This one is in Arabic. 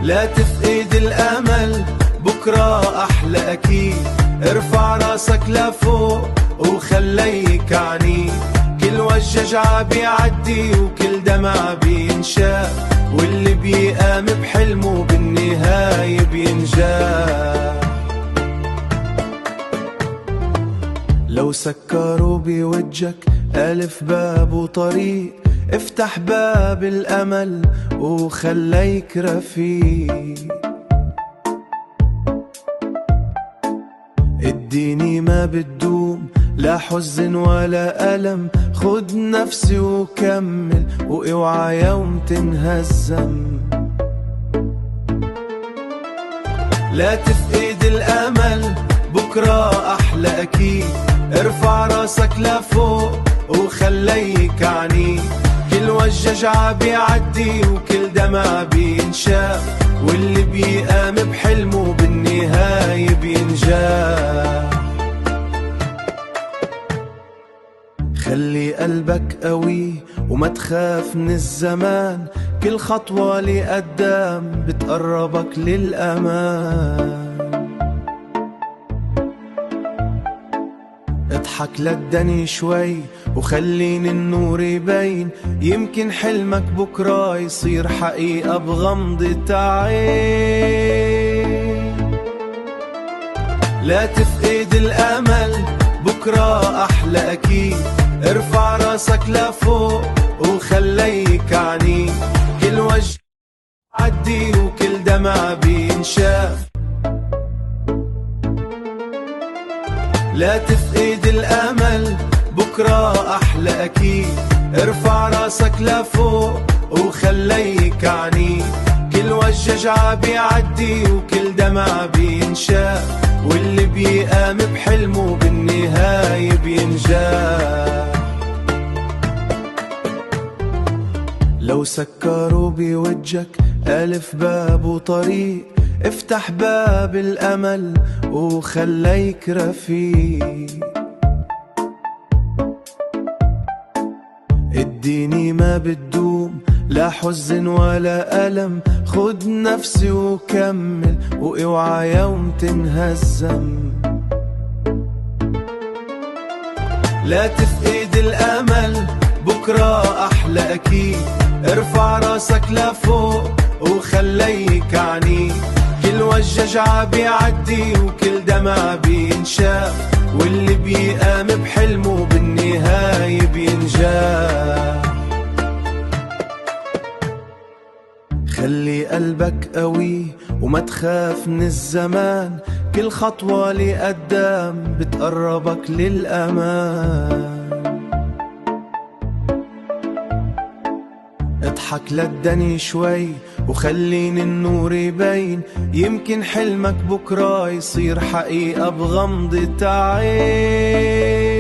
لا تفقد الأمل، بكرة أحلى أكيد. ارفع راسك لفوق وخليك عنيد. كل وجع بيعدي وكل دمع بينشاف، واللي بيقام بحلمه بالنهاية بينجاح. لو سكروا بوجهك ألف باب وطريق، افتح باب الأمل وخليك رفيق. الدنيا ما بتدوم، لا حزن ولا ألم. خد نفسي وكمل واوعى يوم تنهزم. لا تفقد الأمل، بكرة أحلى أكيد. ارفع راسك لفوق وخليك عنيد. كل وجع بيعدي وكل دمع بينشاف، واللي بيقام بحلمه بالنهاية بينجاح. خلي قلبك قوي وما تخاف من الزمان، كل خطوة لقدام بتقربك للأمان. اضحك للدني شوي وخليني النور يبين، يمكن حلمك بكرة يصير حقيقة بغمضة عين. لا تفقد الأمل، بكرة أحلى أكيد. ارفع راسك لفوق وخليك عنيد. كل وجه عدي وكل دمع بينشاف. لا تفقد الأمل، بكرة أحلى أكيد. ارفع راسك لفوق وخليك عنيد. كل وجع بيعدي وكل دمع بينشاف، واللي بيقام بحلمه بالنهاية بينجاح. لو سكروا بوجهك ألف باب وطريق، افتح باب الأمل وخليك رفيق. الدنيا ما بتدوم، لا حزن ولا ألم. خد نفسي وكمل واوعى يوم تنهزم. لا تفقد الأمل، بكرة أحلى أكيد. ارفع راسك لفوق وخليك عنيد. كل وجع بيعدي وكل دمع بينشاف، واللي بيقام بحلمه بالنهاية بينجاح. خلي قلبك قوي وما تخاف من الزمان، كل خطوة لقدام بتقربك للأمان. اضحك للدني شوي وخليني النور يبين، يمكن حلمك بكرة يصير حقيقة بغمضة عين.